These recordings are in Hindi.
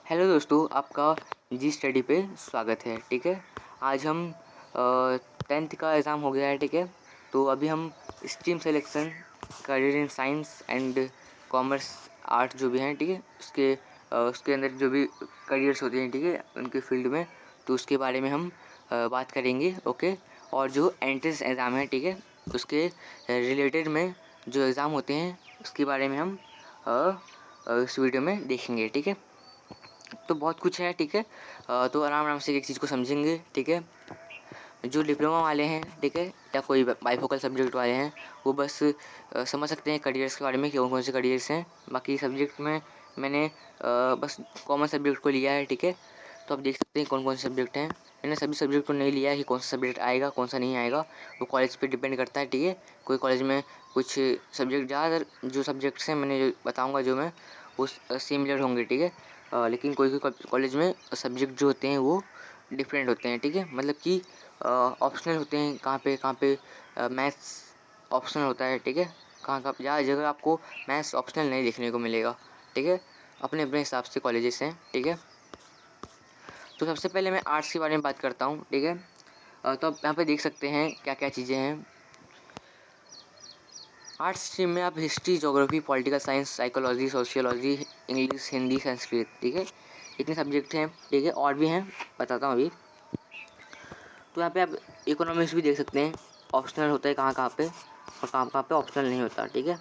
हेलो दोस्तों, आपका जी स्टडी पे स्वागत है। ठीक है, आज हम 10th का एग्ज़ाम हो गया है। ठीक है, तो अभी हम stream selection, career in science and commerce, art जो भी हैं, ठीक है, उसके अंदर जो भी करियर्स होते हैं, ठीक है, उनके फील्ड में, तो उसके बारे में हम बात करेंगे। ओके, और जो एंट्रेंस एग्ज़ाम है, ठीक है, उसके रिलेटेड में जो एग्ज़ाम होते हैं उसके बारे में हम इस वीडियो में देखेंगे। ठीक है, तो बहुत कुछ है। ठीक है, तो आराम आराम से एक चीज़ को समझेंगे। ठीक है, जो डिप्लोमा वाले हैं, ठीक है, या कोई बाईफोकल सब्जेक्ट वाले हैं, वो बस समझ सकते हैं करियर्स के बारे में कि कौन कौन से करियर्स हैं। बाकी सब्जेक्ट में मैंने बस कॉमन सब्जेक्ट को लिया है। ठीक है, तो आप देख सकते हैं कौन कौन से सब्जेक्ट हैं। मैंने सभी सब्जेक्ट को नहीं लिया है कि कौन सा सब्जेक्ट आएगा कौन सा नहीं आएगा, वो कॉलेज पे डिपेंड करता है। ठीक है, कोई कॉलेज में कुछ सब्जेक्ट, ज़्यादातर जो सब्जेक्ट्स हैं मैंने जो बताऊँगा जो मैं, वो सिमिलर होंगे। ठीक है, लेकिन कोई कोई कॉलेज में सब्जेक्ट जो होते हैं वो डिफरेंट होते हैं। ठीक है, मतलब कि ऑप्शनल होते हैं। कहाँ पे मैथ्स ऑप्शनल होता है। ठीक है, कहाँ ज़्यादा जगह आपको मैथ्स ऑप्शनल नहीं देखने को मिलेगा। ठीक है, अपने अपने हिसाब से कॉलेजेस हैं। ठीक है, तो सबसे पहले मैं आर्ट्स के बारे में बात करता हूँ। ठीक है, तो आप यहाँ पे देख सकते हैं क्या क्या चीज़ें हैं। आर्ट्स स्ट्रीम में आप history, geography, political science, psychology, sociology, English, Hindi, Sanskrit, ठीक है, इतने सब्जेक्ट हैं। ठीक है, और भी हैं, बताता हूँ अभी। तो यहाँ पे आप इकोनॉमिक्स भी देख सकते हैं, ऑप्शनल होता है कहाँ कहाँ पे, और कहाँ कहाँ पे ऑप्शनल नहीं होता। ठीक है,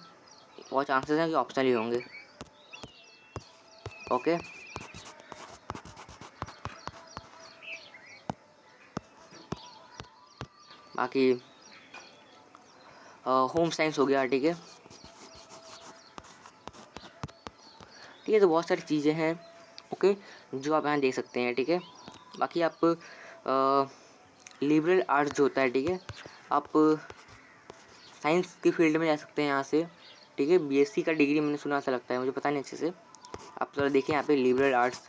बहुत चांसेस हैं कि ऑप्शनल ही होंगे। ओके, बाकी होम साइंस हो गया। ठीक है, ठीक है, तो बहुत सारी चीज़ें हैं। ओके, जो आप यहाँ देख सकते हैं। ठीक है, बाकी आप लिबरल आर्ट्स जो होता है, ठीक है, आप साइंस की फील्ड में जा सकते हैं यहाँ से। ठीक है, बीएससी का डिग्री मैंने सुना सा लगता है, मुझे पता नहीं अच्छे से। आप थोड़ा देखिए यहाँ पे लिबरल आर्ट्स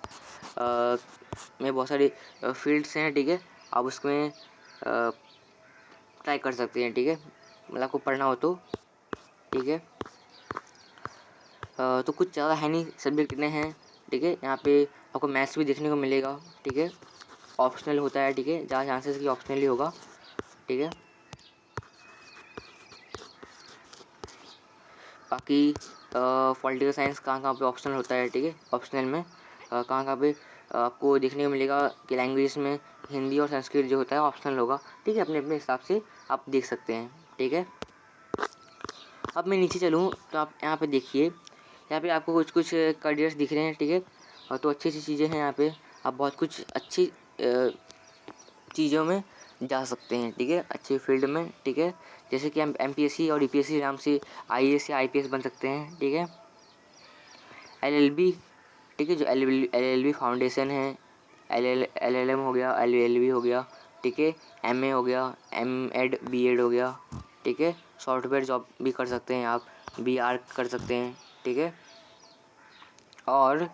में बहुत सारी फील्ड्स हैं। ठीक है, आप उसमें ट्राई कर सकते हैं। ठीक है, मतलब आपको पढ़ना हो तो। ठीक है, तो कुछ ज़्यादा है नहीं, सब्जेक्ट इतने हैं। ठीक है, यहाँ पे आपको मैथ्स भी देखने को मिलेगा। ठीक है, ऑप्शनल होता है। ठीक है, ज़्यादा चांसेस कि ऑप्शनल ही होगा। ठीक है, बाकी पॉलिटिकल साइंस कहाँ कहाँ पे ऑप्शनल होता है। ठीक है, ऑप्शनल में कहाँ कहाँ पे आपको देखने को मिलेगा कि लैंग्वेज में हिंदी और संस्कृत जो होता है ऑप्शनल होगा। ठीक है, अपने अपने हिसाब से आप देख सकते हैं। ठीक है, अब मैं नीचे चलूँ तो आप यहाँ पे देखिए, यहाँ पे आपको कुछ कुछ करियर्स दिख रहे हैं। ठीक है, तो अच्छी अच्छी चीज़ें हैं यहाँ पे, आप बहुत कुछ अच्छी चीज़ों में जा सकते हैं। ठीक है, अच्छे फील्ड में। ठीक है, जैसे कि हम एमपीएससी और यूपीएससी एग्जाम से आईएएस या आईपीएस बन सकते हैं। ठीक है, एलएलबी, ठीक है, जो एलएलबी फाउंडेशन है, एलएलएम हो गया, एलएलबी हो गया। ठीक है, एमए हो गया, एमएड बीएड हो गया। ठीक है, सॉफ्टवेयर जॉब भी कर सकते हैं आप, बीआर कर सकते हैं। ठीक है, और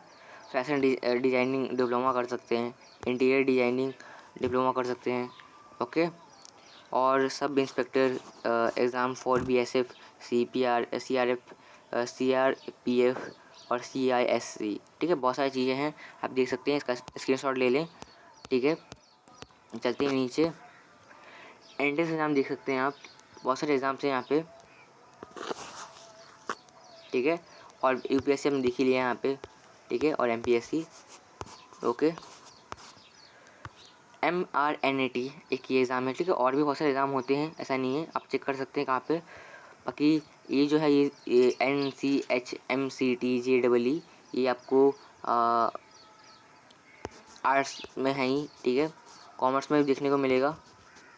फैशन डिजाइनिंग डिप्लोमा कर सकते हैं, इंटीरियर डिजाइनिंग डिप्लोमा कर सकते हैं। ओके, और sub inspector exam for BSF, CPR, CRF, CRPF और सीआईएससी। ठीक है, बहुत सारी चीज़ें हैं, आप देख सकते हैं, इसका स्क्रीनशॉट ले लें। ठीक है, चलते हैं नीचे। एंट्रेंस एग्ज़ाम देख सकते हैं आप, बहुत सारे एग्ज़ाम्स हैं यहाँ पे। ठीक है, और यूपीएससी हमने देख ही लिया यहाँ पे। ठीक है, और एमपीएससी। ओके, MRNAT एक ये एग्ज़ाम है। ठीक है, और भी बहुत सारे एग्ज़ाम होते हैं, ऐसा नहीं है, आप चेक कर सकते हैं कहाँ पे। बाकी ये जो है ये NCHMCTJEE, ये आपको आर्ट्स में है ही। ठीक है, कॉमर्स में भी देखने को मिलेगा।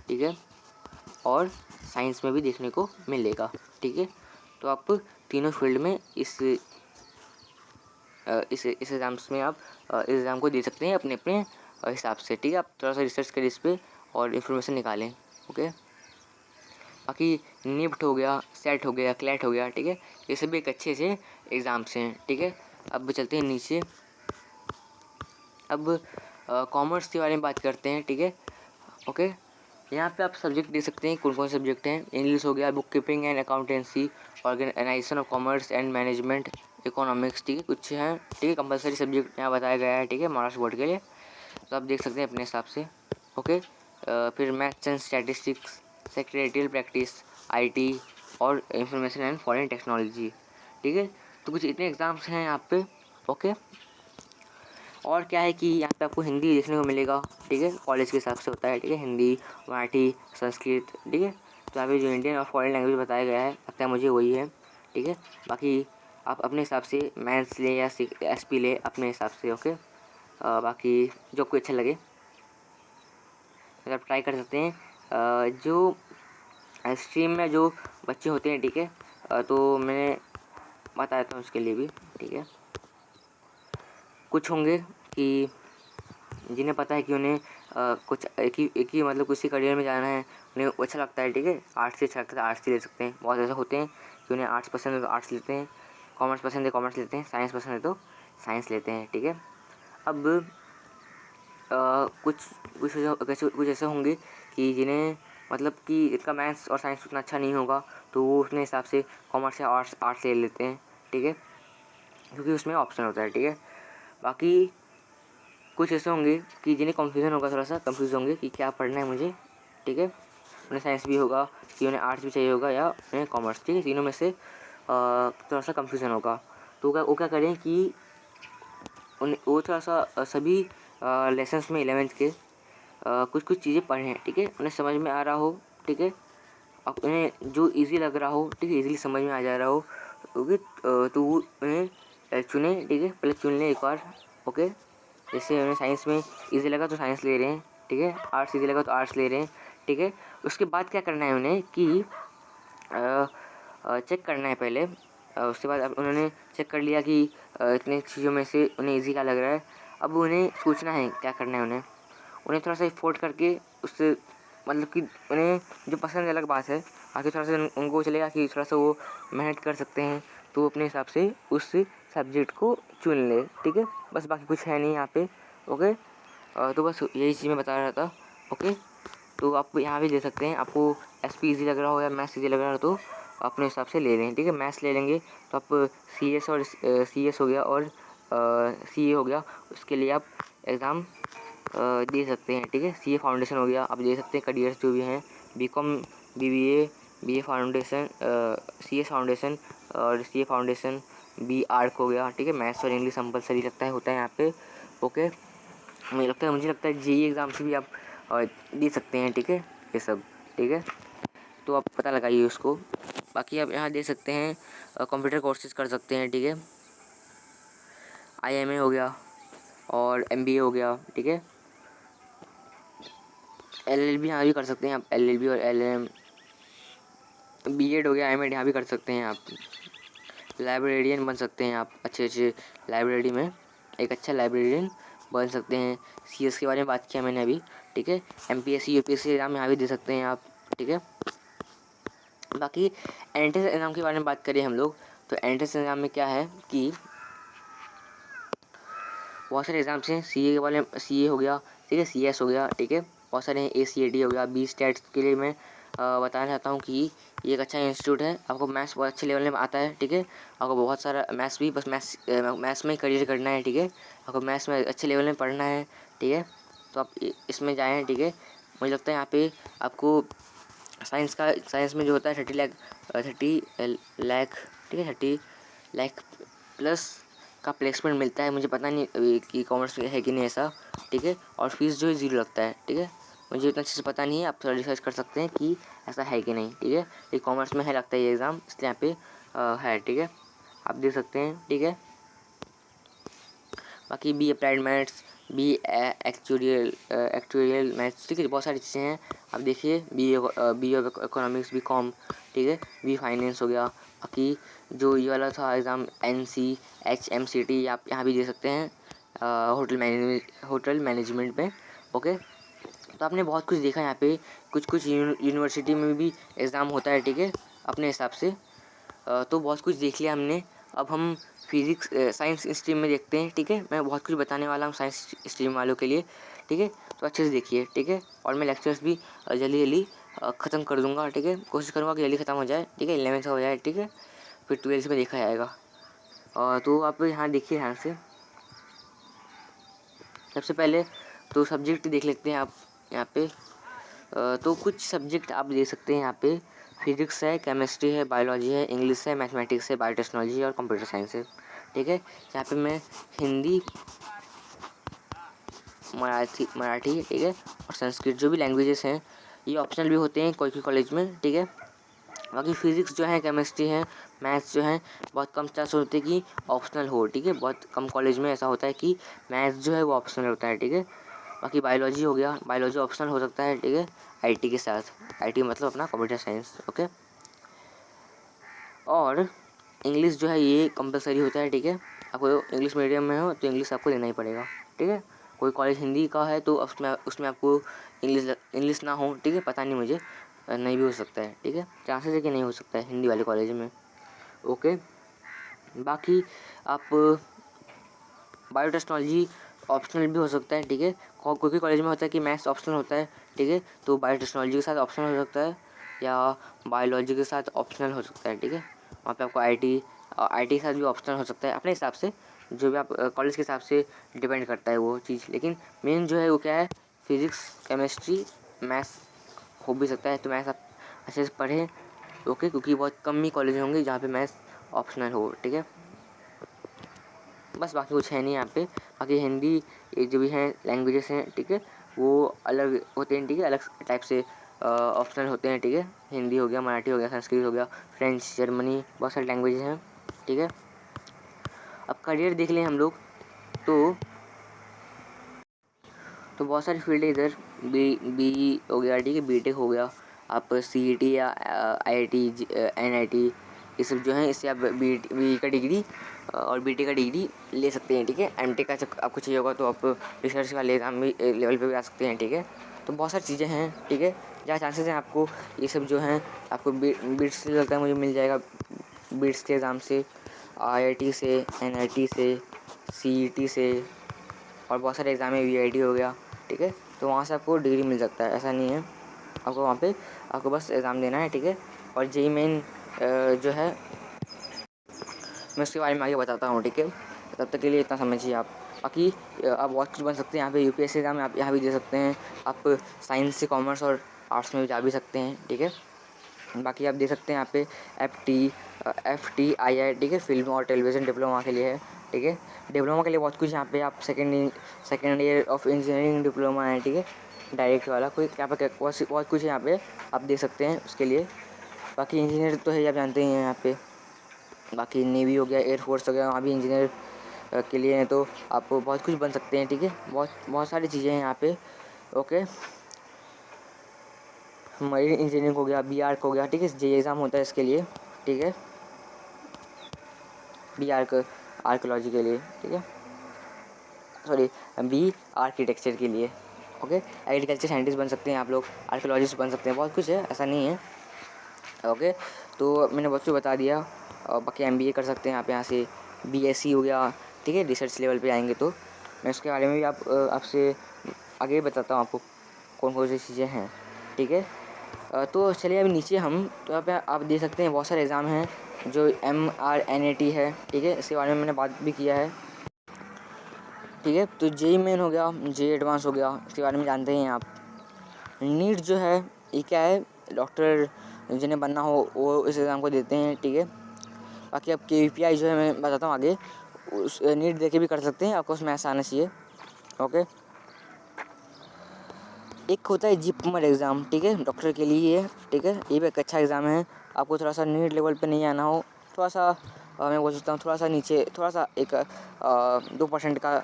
ठीक है, और साइंस में भी देखने को मिलेगा। ठीक है, तो आप तीनों फील्ड में इस एग्ज़ाम्स में आप इस एग्ज़ाम को दे सकते हैं अपने अपने हिसाब से। ठीक है, आप थोड़ा सा रिसर्च करें इस पर और इन्फॉर्मेशन निकालें। ओके, बाकी निफ्ट हो गया, सेट हो गया, क्लैट हो गया। ठीक है, ये सभी एक अच्छे से एग्ज़ाम्स हैं। ठीक है, अब चलते हैं नीचे। अब कॉमर्स के बारे में बात करते हैं। ठीक है, ओके, यहाँ पे आप सब्जेक्ट दे सकते हैं, कौन कौन सब्जेक्ट हैं। इंग्लिश हो गया, book keeping and accountancy, organisation of commerce and management, economics, ठीक है, कुछ हैं, ठीक है, कंपलसरी सब्जेक्ट यहाँ बताया गया है, ठीक है, महाराष्ट्र बोर्ड के लिए, तो आप देख सकते हैं अपने हिसाब से। ओके, फिर maths and statistics, secretarial practice, IT और इंफॉर्मेशन एंड फॉरेन टेक्नोलॉजी, ठीक है। तो कुछ इतने एग्ज़ाम्स हैं यहाँ पे। ओके, और क्या है कि यहाँ पे आपको हिंदी देखने को मिलेगा, ठीक है, कॉलेज के हिसाब से होता है, ठीक है, हिंदी, मराठी, संस्कृत, ठीक है। तो यहाँ पे जो इंडियन और फॉरेन लैंग्वेज बताया गया है लगता है मुझे वही है, ठीक है। बाकी आप अपने हिसाब से मैथ्स ले या एसपी ले अपने हिसाब से। ओके, बाकी जो आपको अच्छा लगे मतलब ट्राई कर सकते हैं। जो स्ट्रीम में जो बच्चे होते हैं, ठीक है, तो मैं बता देता हूँ उसके लिए भी, ठीक है। कुछ होंगे कि जिन्हें पता है कि उन्हें कुछ एक ही मतलब किसी करियर में जाना है, उन्हें अच्छा लगता है, ठीक है, आर्ट्स से अच्छा लगता है, आर्ट्स ही ले सकते हैं। बहुत ऐसे होते हैं कि उन्हें आर्ट्स पसंद है तो आर्ट्स लेते हैं, कॉमर्स पसंद है कॉमर्स लेते हैं, साइंस पसंद है तो साइंस लेते हैं, ठीक है। अब कुछ कुछ ऐसे होंगे कि जिन्हें मतलब कि इसका मैथ्स और साइंस उतना अच्छा नहीं होगा, तो वो अपने हिसाब से कॉमर्स या आर्ट्स ले लेते हैं, ठीक है, क्योंकि उसमें ऑप्शन होता है, ठीक है। बाकी कुछ ऐसे होंगे कि जिन्हें कन्फ्यूज़न होगा, थोड़ा सा कंफ्यूज होंगे कि क्या पढ़ना है मुझे, ठीक है। उन्हें साइंस भी होगा कि उन्हें आर्ट्स भी चाहिए होगा या उन्हें कॉमर्स, ठीक है, तीनों में से थोड़ा सा कंफ्यूजन होगा। तो वो क्या करें कि वो थोड़ा सा सभी लेसन्स में 11th के कुछ कुछ चीज़ें पढ़ें, ठीक है, उन्हें समझ में आ रहा हो, ठीक है, अब उन्हें जो इजी लग रहा हो, ठीक है, इजीली समझ में आ जा रहा हो, ओके, तो वो उन्हें चुने, ठीक है, पहले चुन लें एक बार। ओके, जैसे उन्हें साइंस में इजी लगा तो साइंस ले रहे हैं, ठीक है, आर्ट्स इजी लगा तो आर्ट्स ले रहे हैं, ठीक है। उसके बाद क्या करना है उन्हें कि चेक करना है पहले, उसके बाद अब उन्होंने चेक कर लिया कि इतने चीज़ों में से उन्हें इजी क्या लग रहा है। अब उन्हें सोचना है क्या करना है उन्हें थोड़ा सा एफोर्ट करके उससे मतलब कि उन्हें जो पसंद अलग बात है, आगे थोड़ा सा उनको चलेगा कि थोड़ा सा वो मेहनत कर सकते हैं, तो वो अपने हिसाब से उस सब्जेक्ट को चुन ले, ठीक है। बस बाकी कुछ है नहीं यहाँ पे। ओके, तो बस यही चीज़ मैं बता रहा था। ओके, तो आप यहाँ भी दे सकते हैं, आपको एसपी इजी लग रहा हो या मैथ्स इजी लग रहा हो तो अपने हिसाब से ले लें, ठीक है। मैथ्स ले लेंगे तो आप सीएस और सीएस हो गया और सीए हो गया, उसके लिए आप एग्ज़ाम दे सकते हैं, ठीक है। सीए फाउंडेशन हो गया, आप दे सकते हैं। करियर्स जो भी हैं, BCom, BA foundation, CS foundation और सीए फाउंडेशन, बी आर्क हो गया, ठीक है। मैथ्स और इंग्लिश कंपलसरी लगता है होता है यहाँ पे। ओके, मुझे लगता है जेई एग्ज़ाम से भी आप दे सकते हैं, ठीक है, ये सब, ठीक है। तो आप पता लगाइए उसको। बाकी आप यहाँ दे सकते हैं, कंप्यूटर कोर्सेज कर सकते हैं, ठीक है। आईएमए हो गया और एमबीए हो गया, ठीक है। एलएलबी यहाँ भी कर सकते हैं आप, एलएलबी और एलएलएम, बीएड हो गया, एमएड यहाँ भी कर सकते हैं आप। लाइब्रेरियन बन सकते हैं आप, अच्छे लाइब्रेरी में एक अच्छा लाइब्रेरियन बन सकते हैं। सीएस के बारे में बात किया मैंने अभी, ठीक है। एमपीएससी यूपीएससी एग्ज़ाम यहाँ भी दे सकते हैं आप, ठीक है। बाकी एंट्रेंस एग्ज़ाम के बारे में बात करें हम लोग, तो एंट्रेंस एग्ज़ाम में क्या है कि बहुत सारे एग्ज़ाम्स हैं। सीए के बारे में, सीए हो गया, ठीक है, सीएस हो गया, ठीक है, बहुत सारे हैं, एसीएडी हो गया। बी स्टैट्स के लिए मैं बताना चाहता हूँ कि ये एक अच्छा इंस्टीट्यूट है। आपको मैथ्स बहुत अच्छे लेवल में आता है, ठीक है, आपको बहुत सारा मैथ्स भी, बस मैथ्स में ही करियर करना है, ठीक है, आपको मैथ्स में अच्छे लेवल में पढ़ना है, ठीक है, तो आप इसमें जाएँ, ठीक है। मुझे लगता है यहाँ पे आपको साइंस में जो होता है 30 लाख, ठीक है, 30 लाख प्लस का प्लेसमेंट मिलता है। मुझे पता नहीं अभी कि कॉमर्स है कि नहीं ऐसा, ठीक है, और फीस जो है 0 लगता है, ठीक है। मुझे इतना अच्छे से पता नहीं है, आप थोड़ा रिसर्च कर सकते हैं कि ऐसा है कि नहीं, ठीक है। ये कॉमर्स में है लगता है ये एग्ज़ाम, इसलिए यहाँ पे है, ठीक है, आप दे सकते हैं, ठीक है। बाकी B applied maths, B actuarial maths, ठीक है, बहुत सारी चीज़ें हैं। आप देखिए, B of economics, B com, ठीक है, बी फाइनेंस हो गया। बाकी जो ये वाला था एग्ज़ाम NCHMCT, आप यहाँ भी दे सकते हैं, होटल मैनेजमेंट में। ओके, तो आपने बहुत कुछ देखा यहाँ पे, कुछ यूनिवर्सिटी में भी एग्ज़ाम होता है, ठीक है, अपने हिसाब से। तो बहुत कुछ देख लिया हमने। अब हम फिज़िक्स साइंस स्ट्रीम में देखते हैं, ठीक है। मैं बहुत कुछ बताने वाला हूँ साइंस स्ट्रीम वालों के लिए, ठीक है, तो अच्छे से देखिए, ठीक है। और मैं लेक्चर्स भी जल्दी ख़त्म कर दूँगा, ठीक है, कोशिश करूँगा कि जल्दी ख़त्म हो जाए, ठीक है, 11th का हो जाए, ठीक है, फिर 12th में देखा जाएगा। तो आप यहाँ देखिए ध्यान से। सबसे पहले तो सब्जेक्ट देख लेते हैं आप यहाँ पे। तो कुछ सब्जेक्ट आप दे सकते हैं यहाँ पे। फिजिक्स है, केमिस्ट्री है, बायोलॉजी है, इंग्लिश है, मैथमेटिक्स है, बायोटेक्नोलॉजी और कंप्यूटर साइंस है। ठीक है, यहाँ पे मैं हिंदी, मराठी ठीक है, और संस्कृत जो भी लैंग्वेजेस हैं ये ऑप्शनल भी होते हैं कोई कोई कॉलेज में। ठीक है, बाकी फिजिक्स जो है, केमिस्ट्री है, मैथ्स जो है बहुत कम चांस होते हैं कि ऑप्शनल हो। ठीक है, बहुत कम कॉलेज में ऐसा होता है कि मैथ्स जो है वो ऑप्शनल होता है। ठीक है, बाकी बायोलॉजी हो गया, बायोलॉजी ऑप्शनल हो सकता है। ठीक है, आईटी के साथ, आईटी मतलब अपना कंप्यूटर साइंस। ओके, और इंग्लिश जो है ये कंपलसरी होता है। ठीक है, आपको इंग्लिश मीडियम में हो तो इंग्लिश आपको लेना ही पड़ेगा। ठीक है, कोई कॉलेज हिंदी का है तो उसमें आपको इंग्लिश ना हो। ठीक है, पता नहीं मुझे, नहीं भी हो सकता है। ठीक है, चांसेस है कि नहीं हो सकता है हिंदी वाले कॉलेज में। ओके, बाकी आप बायोटेक्नोलॉजी ऑप्शनल भी हो सकता है। ठीक है, कोई कोई कॉलेज में होता है कि मैथ्स ऑप्शनल होता है। ठीक है, तो बायोटेक्नोलॉजी के साथ ऑप्शनल हो सकता है या बायोलॉजी के साथ ऑप्शनल हो सकता है। ठीक है, वहाँ पे आपको आईटी के साथ भी ऑप्शनल हो सकता है अपने हिसाब से, जो भी आप कॉलेज के हिसाब से डिपेंड करता है वो चीज़। लेकिन मेन जो है वो क्या है, फिजिक्स, केमिस्ट्री, मैथ्स हो भी सकता है। तो मैथ्स आप अच्छे से पढ़ें। ओके, क्योंकि बहुत कम ही कॉलेज होंगे जहाँ पे मैथ्स ऑप्शनल हो। ठीक है, बस बाकी कुछ है नहीं यहाँ पे। बाकी हिंदी ये जो भी हैं लैंग्वेजेस हैं, ठीक है, वो अलग होते हैं। ठीक है, अलग टाइप से ऑप्शनल होते हैं। ठीक है, हिंदी हो गया, मराठी हो गया, संस्कृत हो गया, फ्रेंच, जर्मनी, बहुत सारे लैंग्वेजेस हैं। ठीक है, अब करियर देख लें हम लोग तो बहुत सारी फील्ड है इधर। बी हो गया, ठीक है, बीटेक हो गया, आप सीईटी या आईआईटी, एनआईटी, ये सब जो है इससे आप बी का डिग्री और बीटेक का डिग्री ले सकते हैं। ठीक है, एमटेक का आपको चाहिए होगा तो आप रिसर्च वाले एग्जाम भी लेवल पे भी आ सकते हैं। ठीक है, तो बहुत सारी चीज़ें हैं। ठीक है, जहाँ चांसेस हैं आपको ये सब जो हैं आपको बीट्स से लगता है मुझे मिल जाएगा, बीट्स के एग्ज़ाम से, आईआईटी से, एनआईटी से, सीईटी से, और बहुत सारे एग्ज़ाम है, वीआईटी हो गया। ठीक है, तो वहाँ से आपको डिग्री मिल सकता है, ऐसा नहीं है। आपको वहाँ पे आपको बस एग्ज़ाम देना है। ठीक है, और जेईई मेन जो है मैं उसके बारे में आगे बताता हूँ। ठीक है, तब तक के लिए इतना समझिए आप। बाकी आप बहुत कुछ बन सकते हैं यहाँ पे। यूपीएससी एग्ज़ाम आप यहाँ भी दे सकते हैं। आप साइंस से कॉमर्स और आर्ट्स में भी जा भी सकते हैं। ठीक है, बाकी आप दे सकते हैं यहाँ पे FTII, ठीक है, फिल्म और टेलीविज़न डिप्लोमा के लिए है। ठीक है, डिप्लोमा के लिए बहुत कुछ यहाँ पे आप second year of engineering diploma है। ठीक है, डायरेक्ट वाला कोई यहाँ पे बहुत कुछ है यहाँ पे आप दे सकते हैं उसके लिए। बाकी इंजीनियर तो है, आप जानते ही हैं यहाँ पे। बाकी नेवी हो गया, एयरफोर्स हो गया, वहाँ भी इंजीनियर के लिए हैं, तो आप बहुत कुछ बन सकते हैं। ठीक है, बहुत बहुत सारी चीज़ें हैं यहाँ पे। ओके, मरीन इंजीनियरिंग हो गया, BARC हो गया। ठीक है, जेईई एग्ज़ाम होता है इसके लिए। ठीक है, BARC आर्कियोलॉजी के लिए। ठीक है, सॉरी, बी आर्किटेक्चर के लिए। ओके, एग्रीकल्चर साइंटिस्ट बन सकते हैं आप लोग, आर्कियोलॉजिस्ट बन सकते हैं, बहुत कुछ है, ऐसा नहीं है। ओके, तो मैंने बहुत कुछ बता दिया। और बाकी MBA कर सकते हैं आप यहाँ से, BSc हो गया। ठीक है, रिसर्च लेवल पे आएंगे तो मैं उसके बारे में भी आपसे आगे बताता हूँ आपको कौन कौन सी चीज़ें हैं। ठीक है, तो चलिए अभी नीचे हम तो यहाँ पे आप देख सकते हैं बहुत सारे एग्ज़ाम हैं जो MRNAT है। ठीक है, इसके बारे में मैंने बात भी किया है। ठीक है, तो जेईई मेन हो गया, जेईई एडवांस हो गया, इसके बारे में जानते हैं आप। नीट जो है ये क्या है, डॉक्टर जिन्हें बनना हो वो इस एग्ज़ाम को देते हैं। ठीक है, बाकी अब KVPI जो है मैं बताता हूँ आगे, उस नीट दे के भी कर सकते हैं, आपको उसमें ऐसा आना चाहिए। ओके, एक होता है जिपमर एग्ज़ाम। ठीक है, डॉक्टर के लिए है। ठीक है, ये भी एक अच्छा एग्ज़ाम है। आपको थोड़ा सा नीट लेवल पे नहीं आना हो, थोड़ा सा मैं बोल सकता हूँ थोड़ा सा नीचे, थोड़ा सा एक 2% का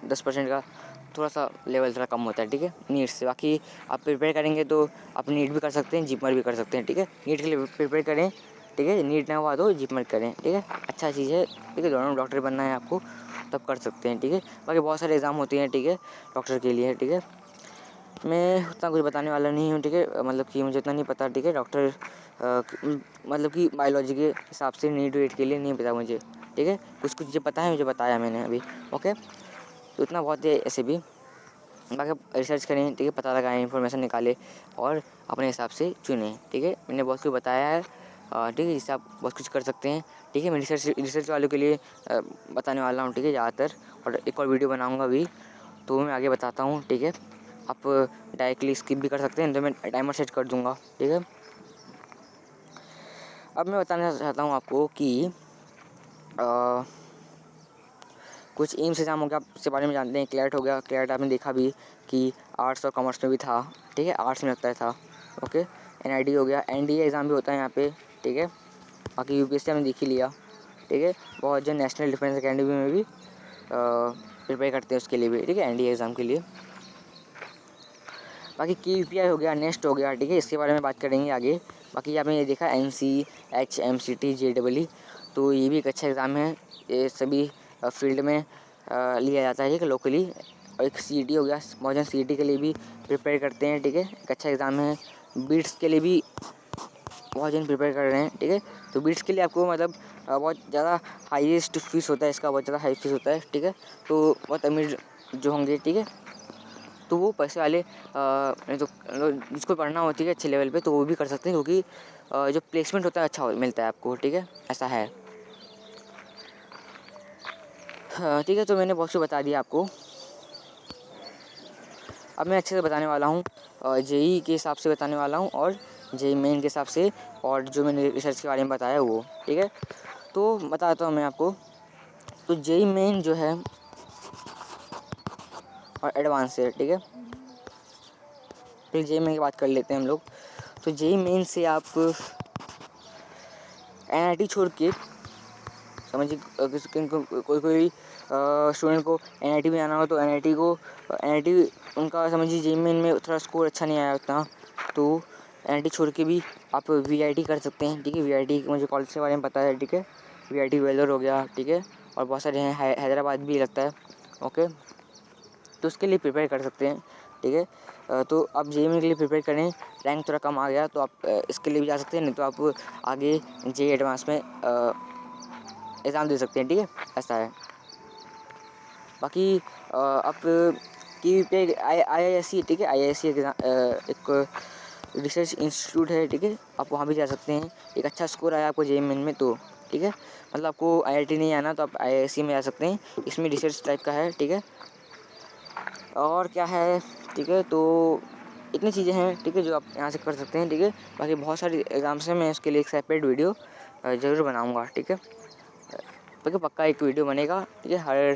10% का थोड़ा सा लेवल थोड़ा कम होता है। ठीक है, नीट से। बाकी आप प्रिपेयर करेंगे तो आप नीट भी कर सकते हैं, जिपमर भी कर सकते हैं। ठीक है, नीट के लिए प्रिपेयर करें। ठीक है, नीट ना हुआ तो जिपमर करें। ठीक है, अच्छा चीज़ है। ठीक है, दोनों डॉक्टर बनना है आपको तब कर सकते हैं। ठीक है, बाकी बहुत सारे एग्ज़ाम होते हैं। ठीक है, डॉक्टर के लिए। ठीक है, मैं उतना कुछ बताने वाला नहीं हूँ। ठीक है, मतलब कि मुझे इतना नहीं पता। ठीक है, डॉक्टर मतलब कि बायोलॉजी के हिसाब से नीट वेट के लिए नहीं पता मुझे। ठीक है, कुछ कुछ चीज़ें पता है, मुझे बताया मैंने अभी। ओके, तो इतना बहुत है ऐसे भी। बाकी रिसर्च करें। ठीक है, पता लगाएं, इन्फॉर्मेशन निकालें और अपने हिसाब से चुनें। ठीक है, मैंने बहुत कुछ बताया है। ठीक है, जिससे आप बहुत कुछ कर सकते हैं। ठीक है, मैं रिसर्च वालों के लिए बताने वाला हूँ, ठीक है, ज़्यादातर। और एक और वीडियो बनाऊँगा अभी, तो मैं आगे बताता हूँ। ठीक है, आप डायरेक्टली स्किप भी कर सकते हैं, तो मैं टाइमर सेट कर दूँगा। ठीक है, अब मैं बताना चाहता हूँ आपको कि कुछ एम्स एग्जाम हो गया, आप इसके बारे में जानते हैं। क्लैट हो गया, क्लैट आपने देखा भी कि आर्ट्स और कॉमर्स में भी था। ठीक है, आर्ट्स में लगता है था। ओके, एनआईडी हो गया, एनडीए एग्ज़ाम भी होता है यहाँ पे। ठीक है, बाकी यूपीएससी हमने देख ही लिया। ठीक है, बहुत जन नेशनल डिफेंस अकेडमी में भी प्रिपेयर करते हैं उसके लिए भी। ठीक है, एनडीए एग्ज़ाम के लिए। बाकी KVPI हो गया, नेस्ट हो गया। ठीक है, इसके बारे में बात करेंगे आगे। बाकी आपने ये देखा NCH, MCT, JEE, तो ये भी एक अच्छा एग्ज़ाम है। ये सभी फील्ड में लिया जाता है, ठीक है, लोकली। और एक CET हो गया, बहुत जन CET के लिए भी प्रिपेयर करते हैं। ठीक है, एक अच्छा एग्ज़ाम है। बीट्स के लिए भी बहुत जन प्रिपेयर कर रहे हैं। ठीक है, तो बीट्स के लिए आपको मतलब बहुत ज़्यादा हाईएस्ट फीस होता है इसका, बहुत ज़्यादा हाई फीस होता है। ठीक है, तो बहुत अमीर जो होंगे, ठीक है, तो वो पैसे वाले नहीं तो जिसको पढ़ना होती है अच्छे लेवल पे, तो वो भी कर सकते हैं, क्योंकि जो प्लेसमेंट होता है अच्छा मिलता है आपको। ठीक है, ऐसा है। हाँ, ठीक है, तो मैंने बहुत कुछ बता दिया आपको। अब मैं अच्छे से बताने वाला हूँ, जेई के हिसाब से बताने वाला हूँ, और जेई मेन के हिसाब से, और जो मैंने रिसर्च के बारे में बताया वो। ठीक है, तो बताता हूँ मैं आपको। तो जेई मेन जो है और एडवांस है। ठीक है, फिर जेई मेन की बात कर लेते हैं हम लोग। तो जेई मेन से आप NIT छोड़ के समझिए, कोई स्टूडेंट को NIT में आना हो, तो NIT उनका समझिए जेई मेन में थोड़ा स्कोर अच्छा नहीं आया उतना, तो NIT छोड़ के भी आप VIT कर सकते हैं। ठीक है, VIT मुझे कॉलेज के बारे में पता है। ठीक है, VIT वेलोर हो गया। ठीक है, और बहुत सारे हैं, हैदराबाद भी लगता है। ओके, तो उसके लिए प्रिपेयर कर सकते हैं। ठीक है, तो आप जेई मेन के लिए प्रिपेयर करें। रैंक थोड़ा कम आ गया तो आप इसके लिए भी जा सकते हैं, नहीं तो आप आगे जेई एडवांस में एग्ज़ाम दे सकते हैं। ठीक है, ऐसा है। बाकी आप KVPI IISc, ठीक है, IISc एक रिसर्च इंस्टीट्यूट है। ठीक है, आप वहाँ भी जा सकते हैं। एक अच्छा स्कोर आया आपको जेई मेन में तो, ठीक है, मतलब आपको IIT नहीं आना तो आप IISc में जा सकते हैं। इसमें रिसर्च टाइप का है। ठीक है, और क्या है, ठीक है, तो इतनी चीज़ें हैं। ठीक है, जो आप यहाँ से कर सकते हैं। ठीक है, बाकी बहुत सारी एग्ज़ाम्स हैं, मैं उसके लिए एक सेपरेट वीडियो ज़रूर बनाऊँगा। ठीक है, तो पक्का एक वीडियो बनेगा। ठीक है, हर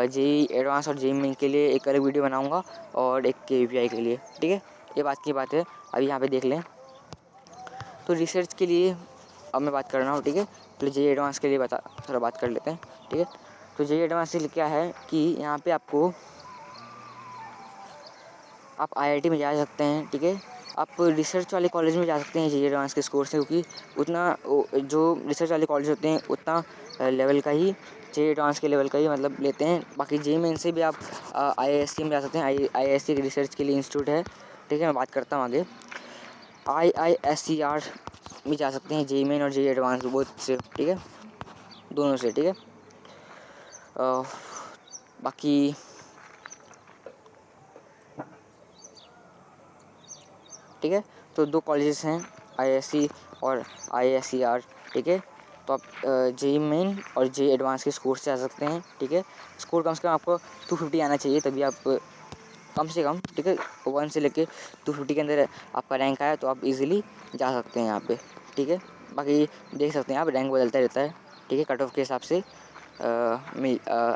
जेई एडवांस और जेई मेन के लिए एक अलग वीडियो बनाऊंगा, और एक KVPI के लिए। ठीक है, ये बात की बात है। अभी यहाँ पे देख लें, तो रिसर्च के लिए अब मैं बात कर रहा हूँ। ठीक है, तो जेई एडवांस के लिए थोड़ा बात कर लेते हैं। ठीक है, तो जेई एडवांस के लिए क्या है कि यहाँ पे आप IIT में जा सकते हैं। ठीक है, आप रिसर्च वाले कॉलेज में जा सकते हैं जेई एडवांस के स्कोर से, क्योंकि उतना जो रिसर्च वाले कॉलेज होते हैं उतना लेवल का ही जेई एडवांस के लेवल का ही मतलब लेते हैं। बाकी जेई मेन से भी आप IISc में जा सकते हैं। IISc रिसर्च के लिए इंस्टीट्यूट है। ठीक है, मैं बात करता हूँ आगे। IISER में जा सकते हैं, जेई मेन और जेई एडवांस बोथ से। ठीक है, दोनों से। ठीक है, बाकी ठीक है, तो दो कॉलेजेस हैं, IISc और IISER। ठीक है, तो आप जेई मेन और जेई एडवांस के स्कोर से आ सकते हैं। ठीक है, स्कोर कम से कम आपको 250 आना चाहिए, तभी आप कम से कम, ठीक है, 1 से लेके 250 के अंदर आपका रैंक आया तो आप इजीली जा सकते हैं यहाँ पे। ठीक है, बाकी देख सकते हैं आप, रैंक बदलता रहता है। ठीक है, कट ऑफ के हिसाब से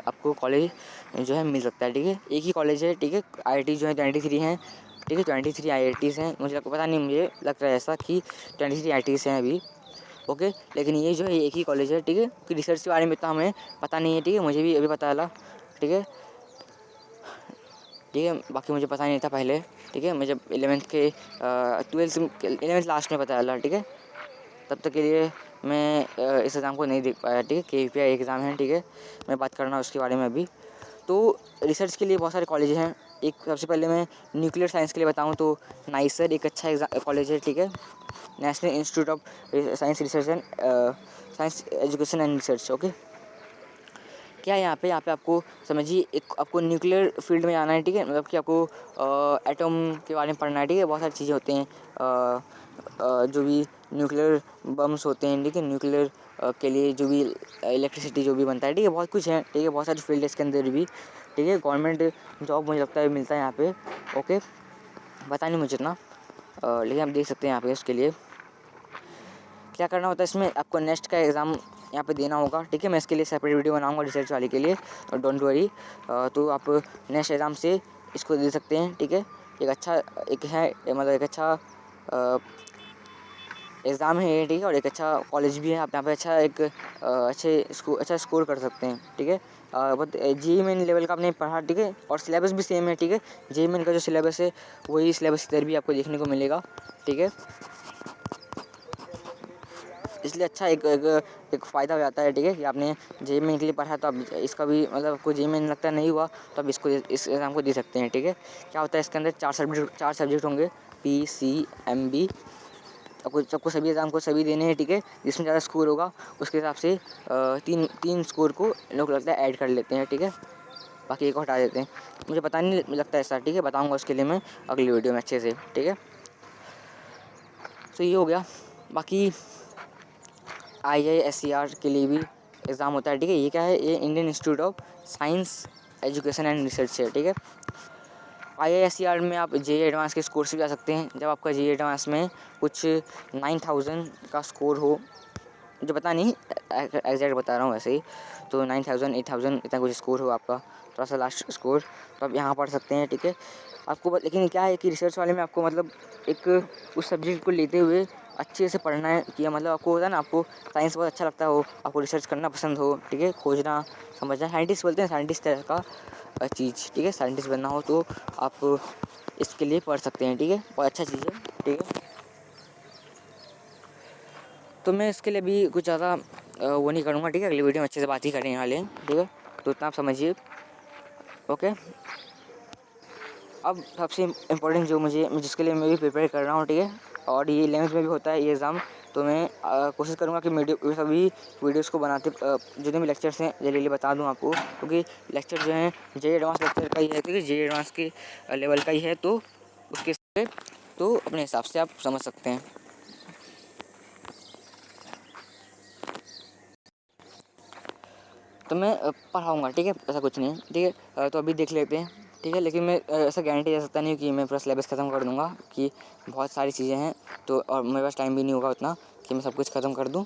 आपको कॉलेज जो है मिल सकता है। ठीक है, एक ही कॉलेज है। ठीक है, IIT जो है 23 हैं। ठीक है, 23 IITs हैं। मुझे पता नहीं, मुझे लगता है ऐसा कि 23 IITs हैं अभी। ओके, लेकिन ये जो है एक ही कॉलेज है। ठीक है, कि रिसर्च के बारे में इतना हमें पता नहीं है। ठीक है, मुझे भी अभी पता चला। ठीक है, ठीक है, बाकी मुझे पता नहीं था पहले। ठीक है, मुझे 11th लास्ट में पता चला। ठीक है, तब तक के लिए मैं इस एग्ज़ाम को नहीं देख पाया। ठीक है, KVPI एग्ज़ाम है। ठीक है, मैं बात करना उसके बारे में अभी। तो रिसर्च के लिए बहुत सारे कॉलेज हैं। एक सबसे पहले मैं न्यूक्लियर साइंस के लिए बताऊं तो नाइसर एक अच्छा कॉलेज है। ठीक है, national institute of science research and science education and research. Okay, क्या है यहाँ पे आपको समझिए, एक आपको न्यूक्लियर फील्ड में जाना है। ठीक है, मतलब कि आपको एटम के बारे में पढ़ना है। ठीक है, बहुत सारी चीज़ें होती हैं जो भी न्यूक्लियर बम्स होते हैं, ठीक है, न्यूक्लियर के लिए जो भी इलेक्ट्रिसिटी जो भी बनता है, ठीक है, बहुत कुछ है, ठीक है, बहुत सारी फील्ड है इसके अंदर भी, ठीक है। गवर्नमेंट जॉब मुझे लगता है मिलता है यहाँ पे। ओके, पता नहीं मुझे इतना, लेकिन आप देख सकते हैं यहाँ पे इसके लिए क्या करना होता है। इसमें आपको नेक्स्ट का एग्ज़ाम यहाँ पे देना होगा, ठीक है। मैं इसके लिए सेपरेट वीडियो बनाऊंगा रिसर्च वाले के लिए, डोंट वरी। तो आप नेक्स्ट एग्ज़ाम से इसको दे सकते हैं, ठीक है। एक अच्छा एक है मतलब एक अच्छा एग्ज़ाम है ये, ठीक है, और एक अच्छा कॉलेज भी है। आप यहाँ पे अच्छा एक अच्छा स्कोर कर सकते हैं, ठीक है। बट जेईई मेन लेवल का आपने पढ़ा, ठीक है, और सिलेबस भी सेम है, ठीक है। जेईई मेन का जो सिलेबस है वही सिलेबस इधर भी आपको देखने को मिलेगा, ठीक है। इसलिए अच्छा एक फ़ायदा हो जाता है, ठीक है, कि आपने जेईई मेन के लिए पढ़ा तो अब इसका भी मतलब आपको जेईई मेन लगता नहीं हुआ तो अब इसको इस एग्ज़ाम को दे सकते हैं, ठीक है। क्या होता है इसके अंदर चार सब्जेक्ट होंगे, PCMB। सबको सभी एग्ज़ाम को सभी देने हैं, ठीक है। जिसमें ज़्यादा स्कोर होगा उसके हिसाब से तीन स्कोर को लोग लगता है ऐड कर लेते हैं, ठीक है। बाकी एक को हटा देते हैं, मुझे पता नहीं लगता ऐसा, ठीक है। बताऊँगा उसके लिए मैं अगली वीडियो में अच्छे से, ठीक है। तो ये हो गया। बाकी IISER के लिए भी एग्ज़ाम होता है, ठीक है। ये क्या है, ये Indian institute of science education and research है, ठीक है। IISER में आप JEE एडवांस के स्कोर से जा सकते हैं। जब आपका JEE एडवांस में कुछ 9000 का स्कोर हो, मुझे पता नहीं एग्जैक्ट बता रहा हूँ वैसे ही, तो 9000 8000 इतना कुछ स्कोर हो आपका, थोड़ा सा लास्ट स्कोर, तो आप यहाँ पढ़ सकते हैं, ठीक है। आपको लेकिन क्या है कि रिसर्च वाले में आपको मतलब एक उस सब्जेक्ट को लेते हुए अच्छे से पढ़ना है कि मतलब आपको होता है ना, आपको साइंस बहुत अच्छा लगता हो, आपको रिसर्च करना पसंद हो, ठीक है, खोजना समझना, साइंटिस्ट बोलते हैं, साइंटिस्ट तरह का चीज़, ठीक है। साइंटिस्ट बनना हो तो आप इसके लिए पढ़ सकते हैं, ठीक है, बहुत अच्छा चीज़ है, ठीक है। तो मैं इसके लिए भी कुछ ज़्यादा वो नहीं करूँगा, ठीक है। अगली वीडियो में अच्छे से बात ही करेंगे वाले हैं, ठीक है। तो इतना आप समझिए, ओके। अब सबसे इम्पोर्टेंट जो मैं जिसके लिए मैं भी प्रिपेयर कर रहा हूँ, ठीक है, और ये 11th में भी होता है ये एग्ज़ाम, तो मैं कोशिश करूँगा कि सभी वीडियोस को बनाते जितने भी लेक्चर्स हैं जल्दी बता दूँ आपको, क्योंकि लेक्चर जो हैं JEE एडवांस लेक्चर का ही है, क्योंकि JEE एडवांस के लेवल का ही है, तो उसके से तो अपने हिसाब से आप समझ सकते हैं। तो मैं पढ़ाऊँगा, ठीक है, ऐसा कुछ नहीं है, ठीक है। तो अभी देख लेते हैं, ठीक है। लेकिन मैं ऐसा गारंटी दे सकता नहीं कि मैं पूरा सिलेबस ख़त्म कर दूँगा, कि बहुत सारी चीज़ें हैं, तो और मेरे पास टाइम भी नहीं होगा उतना कि मैं सब कुछ ख़त्म कर दूँ।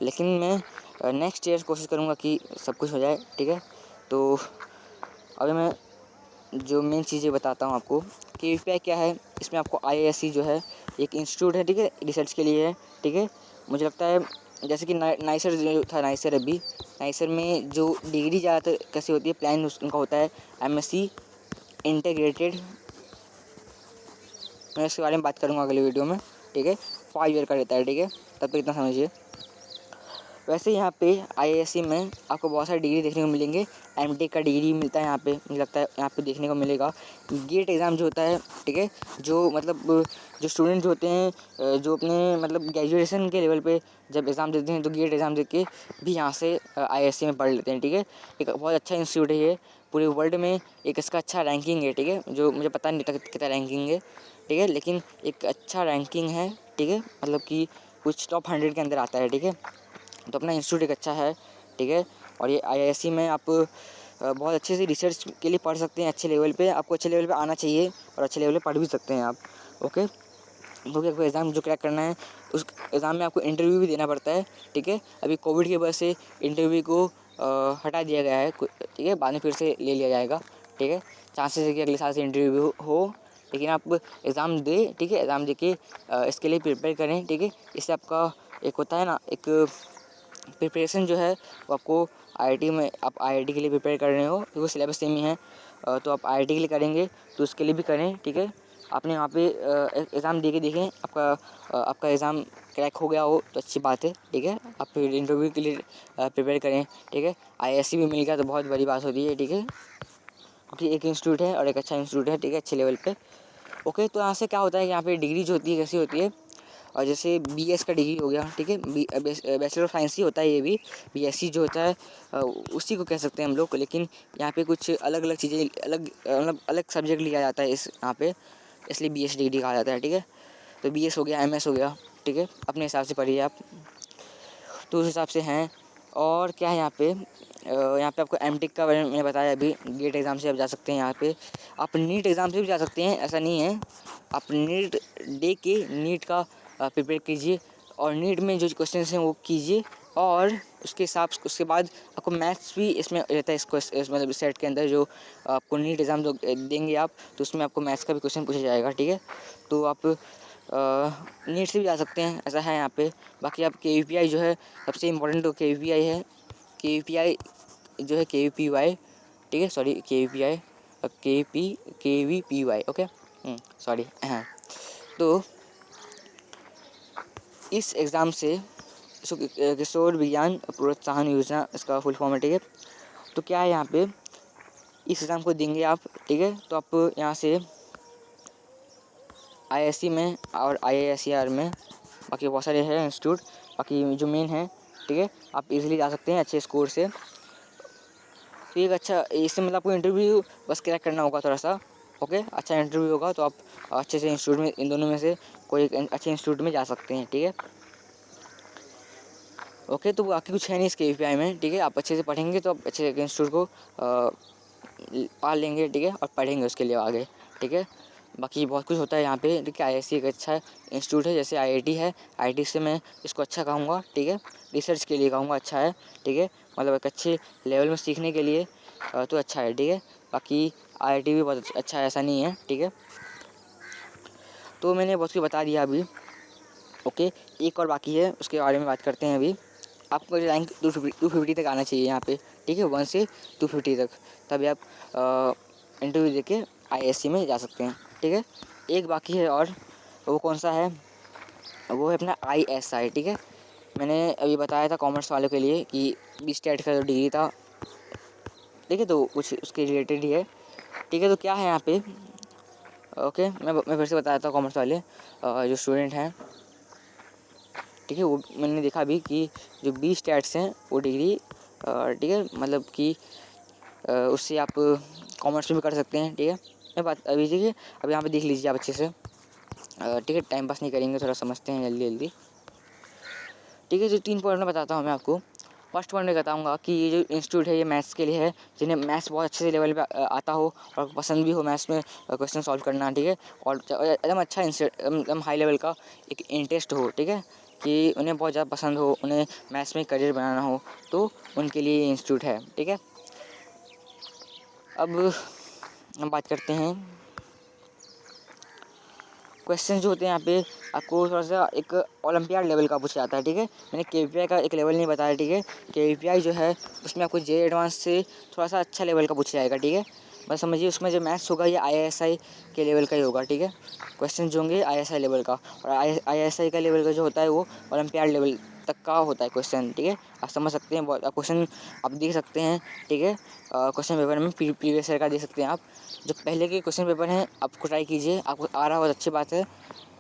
लेकिन मैं नेक्स्ट ईयर कोशिश करूँगा कि सब कुछ हो जाए, ठीक है। तो अभी मैं जो मेन चीज़ें बताता हूँ आपको कि KVPI क्या है। इसमें आपको IISc जो है एक इंस्टीट्यूट है, ठीक है, रिसर्च के लिए है, ठीक है। मुझे लगता है जैसे कि नाइसर जो था, नाइसर में जो डिग्री ज़्यादातर कैसी होती है, प्लान उनका होता है MSc इंटीग्रेटेड। मैं इसके बारे में बात करूँगा अगले वीडियो में, ठीक है। 5 ईयर का रहता है, ठीक है, तब तक इतना समझिए। वैसे यहाँ पे IISc में आपको बहुत सारी डिग्री देखने को मिलेंगे। MTech का डिग्री मिलता है यहाँ पे, मुझे लगता है यहाँ पे देखने को मिलेगा। गेट एग्ज़ाम जो होता है, ठीक है, जो मतलब जो स्टूडेंट जो होते हैं जो अपने मतलब ग्रेजुएशन के लेवल पे जब एग्ज़ाम देते हैं तो गेट एग्ज़ाम दे के भी यहाँ से IISc में पढ़ लेते हैं, ठीक है। एक बहुत अच्छा इंस्टीट्यूट है ये, पूरे वर्ल्ड में एक इसका अच्छा रैंकिंग है, ठीक है, जो मुझे पता नहीं था कितना रैंकिंग है, ठीक है, लेकिन एक अच्छा रैंकिंग है, ठीक है, मतलब कि कुछ टॉप 100 के अंदर आता है, ठीक है। तो अपना इंस्टीट्यूट एक अच्छा है, ठीक है। और ये IISc में आप बहुत अच्छे से रिसर्च के लिए पढ़ सकते हैं अच्छे लेवल पे। आपको अच्छे लेवल पे आना चाहिए और अच्छे लेवल पे पढ़ भी सकते हैं आप, ओके। क्योंकि आपको एग्ज़ाम जो क्रैक करना है उस एग्ज़ाम में आपको इंटरव्यू भी देना पड़ता है, ठीक है। अभी कोविड की वजह से इंटरव्यू को हटा दिया गया है, ठीक है, बाद में फिर से ले लिया जाएगा, ठीक है। चांसेस है कि अगले साल से इंटरव्यू हो, लेकिन आप एग्ज़ाम दें, ठीक है, एग्ज़ाम दे के इसके लिए प्रिपेयर करें, ठीक है। इससे आपका एक होता है ना, एक प्रिपरेशन जो है वो आपको IIT में आप IIT के लिए प्रिपेयर कर रहे हो, क्योंकि सिलेबस सेम ही है, तो आप IIT के लिए करेंगे तो उसके लिए भी करें, ठीक है। आपने वहाँ पे एग्ज़ाम दे के देखें, आपका एग्ज़ाम क्रैक हो गया हो तो अच्छी बात है, ठीक है। आप फिर इंटरव्यू के लिए प्रिपेयर करें, ठीक है। IISc भी मिल गया तो बहुत बड़ी बात होती है, ठीक है, क्योंकि एक इंस्टीट्यूट है और एक अच्छा इंस्टीट्यूट है, ठीक है, अच्छे लेवल पे, ओके। तो यहाँ से क्या होता है कि यहाँ पे डिग्री जो होती है कैसी होती है, और जैसे BS का डिग्री हो गया, ठीक है, बैचलर ऑफ साइंस ही होता है ये भी। BSc जो होता है उसी को कह सकते हैं हम लोग, लेकिन यहाँ पे कुछ अलग अलग चीज़ें मतलब अलग सब्जेक्ट लिया जाता है इस यहाँ पे, इसलिए BS डिग्री कहा जाता है, ठीक है। तो BS हो गया, MS हो गया, ठीक है, अपने हिसाब से पढ़िए आप, तो उस हिसाब से हैं। और क्या है यहाँ पे आपको एमटेक का मैंने बताया अभी, गेट एग्ज़ाम से आप जा सकते हैं यहाँ पे, आप नीट एग्ज़ाम से भी जा सकते हैं, ऐसा नहीं है। आप नीट दे के नीट का प्रिपेयर कीजिए और नीट में जो क्वेश्चन हैं वो कीजिए, और उसके बाद आपको मैथ्स भी इसमें रहता है, इस मतलब सेट के अंदर जो आपको नीट एग्ज़ाम जो देंगे आप, तो उसमें आपको मैथ्स का भी क्वेश्चन पूछा जाएगा, ठीक है। तो आप नीट से भी जा सकते हैं, ऐसा है यहाँ पे। बाकी आप KVPI जो है सबसे इम्पोर्टेंट, तो KVPI है, KVPI जो है KVPY, ठीक है, sorry KVPI KVPY, okay, sorry, हाँ। तो इस एग्ज़ाम से किशोर विज्ञान प्रोत्साहन योजना इसका फुल फॉर्म है, ठीक है। तो क्या है यहाँ पे, इस एग्ज़ाम को देंगे आप, ठीक है, तो आप यहाँ से IISc में और IISER में, बाकी बहुत सारे हैं इंस्टीट्यूट, बाकी जो मेन है, ठीक है, आप इजीली जा सकते हैं अच्छे स्कोर से। तो एक अच्छा, इससे मतलब आपको इंटरव्यू बस क्रैक करना होगा थोड़ा सा, ओके, अच्छा इंटरव्यू होगा तो आप अच्छे से इंस्टीट्यूट में, इन दोनों में से कोई एक अच्छे इंस्टीट्यूट में जा सकते हैं, ठीक है। ओके, तो बाकी कुछ है नहीं इस KVPI में, ठीक है, आप अच्छे से पढ़ेंगे तो आप अच्छे इंस्टीट्यूट को पा लेंगे, ठीक है, और पढ़ेंगे उसके लिए आगे, ठीक है। बाकी बहुत कुछ होता है यहाँ पे, ठीक है। IISc एक अच्छा इंस्टीट्यूट है, जैसे IIT है, IIT से मैं इसको अच्छा कहूँगा, ठीक है, रिसर्च के लिए कहूँगा अच्छा है, ठीक है, मतलब एक अच्छे लेवल में सीखने के लिए तो अच्छा है, ठीक है। बाकी IIT भी बहुत अच्छा है, ऐसा नहीं है, ठीक है। तो मैंने बहुत कुछ बता दिया अभी, ओके। एक और बाकी है, उसके बारे में बात करते हैं अभी। आपको रैंक 250 तक आना चाहिए यहाँ पे, ठीक है, 1 से 250 तक, तभी आप इंटरव्यू देके IISc में जा सकते हैं, ठीक है। एक बाकी है, और वो कौन सा है, वो है अपना ISI, ठीक है। मैंने अभी बताया था कॉमर्स वालों के लिए कि BSTET का जो डिग्री था, ठीक है, तो कुछ उसके रिलेटेड ही है, ठीक है। तो क्या है यहाँ पे, ओके, मैं फिर से बताया था, कॉमर्स वाले जो स्टूडेंट हैं, ठीक है, वो मैंने देखा अभी कि जो BSTET हैं वो डिग्री, ठीक है, मतलब कि उससे आप कॉमर्स में भी कर सकते हैं, ठीक है। मैं बात अभी देखिए, अब यहाँ पे देख लीजिए आप अच्छे से, ठीक है, टाइम पास नहीं करेंगे, थोड़ा समझते हैं जल्दी जल्दी, ठीक है। जो 3 पॉइंट मैं बताता हूँ मैं आपको। फर्स्ट पॉइंट मैं बताऊँगा कि ये जो इंस्टीट्यूट है ये मैथ्स के लिए है, जिन्हें मैथ्स बहुत अच्छे से लेवल पे आता हो और पसंद भी हो मैथ्स में क्वेश्चन सॉल्व करना, ठीक है, और एकदम अच्छा एकदम हाई लेवल का एक इंटरेस्ट हो, ठीक है, कि उन्हें बहुत ज़्यादा पसंद हो, उन्हें मैथ्स में करियर बनाना हो, तो उनके लिए ये इंस्टीट्यूट है, ठीक है। अब हम बात करते हैं क्वेश्चन जो होते हैं यहाँ पे, आपको थोड़ा सा एक ओलंपियाड लेवल का पूछा जाता है, ठीक है। मैंने KVPI का एक लेवल नहीं बताया, ठीक है। KVPI जो है उसमें आपको JEE एडवांस से थोड़ा सा अच्छा लेवल का पूछा जाएगा, ठीक है। बस समझिए उसमें जो मैथ्स होगा ये ISI के लेवल का ही होगा, ठीक है। क्वेश्चन जो होंगे ISI लेवल का, और ISI का लेवल का जो होता है वो ओलंपियाड लेवल तक का होता है क्वेश्चन, ठीक है। आप समझ सकते हैं, बहुत क्वेश्चन आप देख सकते हैं, ठीक है। क्वेश्चन पेपर में प्रीवियस ईयर का देख सकते हैं आप, जो पहले के क्वेश्चन पेपर हैं आपको ट्राई कीजिए, आपको आ रहा बहुत अच्छी बात है।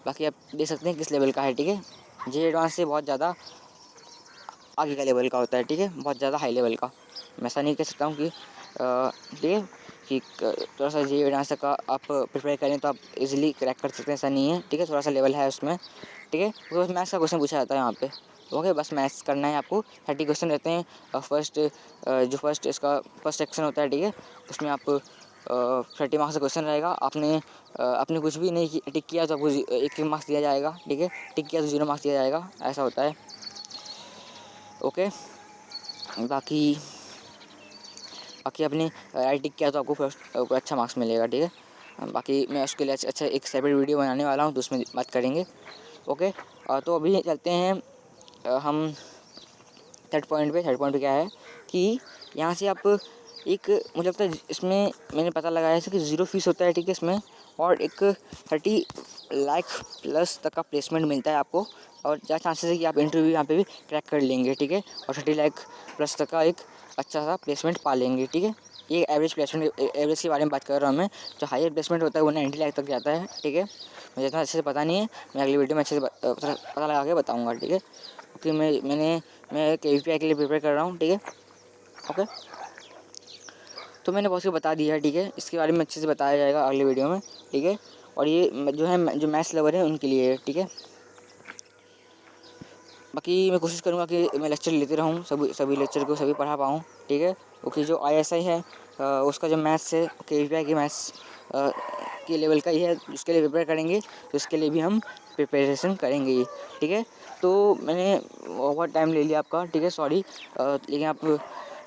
बाकी आप देख सकते हैं किस लेवल का है, ठीक है। JEE एडवांस से बहुत ज़्यादा आगे का लेवल का होता है, ठीक है, बहुत ज़्यादा हाई लेवल का। मैं ऐसा नहीं कह सकता हूँ कि ठीक है, कि थोड़ा सा JEE एडवांस का आप प्रिपेयर करें तो आप इजीली क्रैक कर सकते हैं, ऐसा नहीं है, ठीक है। थोड़ा सा लेवल है उसमें, ठीक है। तो बस मैथ्स का क्वेश्चन पूछा जाता है यहाँ पे, ओके, बस मैथ्स करना है आपको। 30 क्वेश्चन रहते हैं, फर्स्ट इसका फर्स्ट सेक्शन होता है, ठीक है, उसमें आप 30 मार्क्स का क्वेश्चन रहेगा। आपने कुछ भी नहीं टिक किया तो आपको 1 मार्क्स दिया जाएगा, ठीक है, टिक किया तो 0 मार्क्स दिया जाएगा, ऐसा होता है, ओके। बाकी आपने टिक किया तो आपको फर्स्ट अच्छा मार्क्स मिलेगा, ठीक है। बाकी मैं उसके लिए अच्छा एक सेपरेट वीडियो बनाने वाला हूँ, तो उसमें बात करेंगे, ओके। तो अभी चलते हैं हम थर्ड पॉइंट पे क्या है कि यहाँ से आप एक, मुझे लगता है इसमें मैंने पता लगाया है कि 0 फीस होता है, ठीक है, इसमें, और एक 30 लाख प्लस तक का प्लेसमेंट मिलता है आपको, और ज़्यादा चांसेस है कि आप इंटरव्यू यहाँ पे भी क्रैक कर लेंगे, ठीक है, और 30 लाख प्लस तक का एक अच्छा सा प्लेसमेंट पा लेंगे, ठीक है। ये एवरेज प्लेसमेंट, एवरेज के बारे में बात कर रहा हूँ मैं। जो हायर प्लेसमेंट होता है वो 90 लाख तक जाता है, ठीक है। मुझे इतना अच्छे से पता नहीं है, मैं अगली वीडियो में अच्छे से पता लगा के बताऊँगा, ठीक है, क्योंकि मैं KVPI के लिए प्रिपेयर कर रहा हूँ, ठीक है, ओके। तो मैंने बहुत कुछ बता दिया है, ठीक है, इसके बारे में अच्छे से बताया जाएगा अगले वीडियो में, ठीक है। और ये जो है जो मैथ्स लवर है उनके लिए है, ठीक है। बाकी मैं कोशिश करूँगा कि मैं लेक्चर लेते रहूँ, सभी लेक्चर को सभी पढ़ा पाऊँ, ठीक है। ओके, जो ISI है उसका जो मैथ्स है KVPI की मैथ्स के लेवल का ही है, उसके लिए प्रिपेयर करेंगे, तो इसके लिए भी हम प्रिपरेशन करेंगे ही, ठीक है। तो मैंने बहुत टाइम ले लिया आपका, ठीक है, सॉरी। लेकिन आप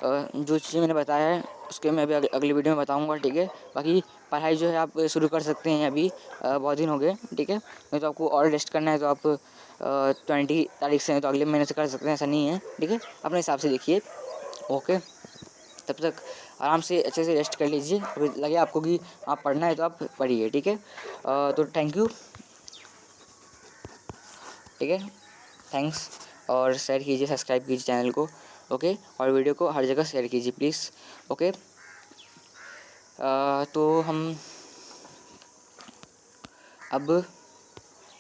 जो चीज़ें मैंने बताया है उसके मैं अभी अगली वीडियो में बताऊंगा, ठीक है। बाकी पढ़ाई जो है आप शुरू कर सकते हैं अभी, बहुत दिन हो गए, ठीक है। नहीं तो आपको और रेस्ट करना है तो आप 20 तारीख से, नहीं तो अगले महीने से कर सकते हैं, ऐसा नहीं है, ठीक है। अपने हिसाब से देखिए, ओके। तब तक आराम से अच्छे से रेस्ट कर लीजिए। अभी लगे आपको कि आप पढ़ना है तो आप पढ़िए, ठीक है। तो थैंक यू, ठीक है, थैंक्स। और शेयर कीजिए, सब्सक्राइब कीजिए चैनल को, ओके। और वीडियो को हर जगह शेयर कीजिए प्लीज़, ओके। तो हम अब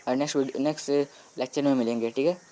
नेक्स्ट लेक्चर में मिलेंगे, ठीक है।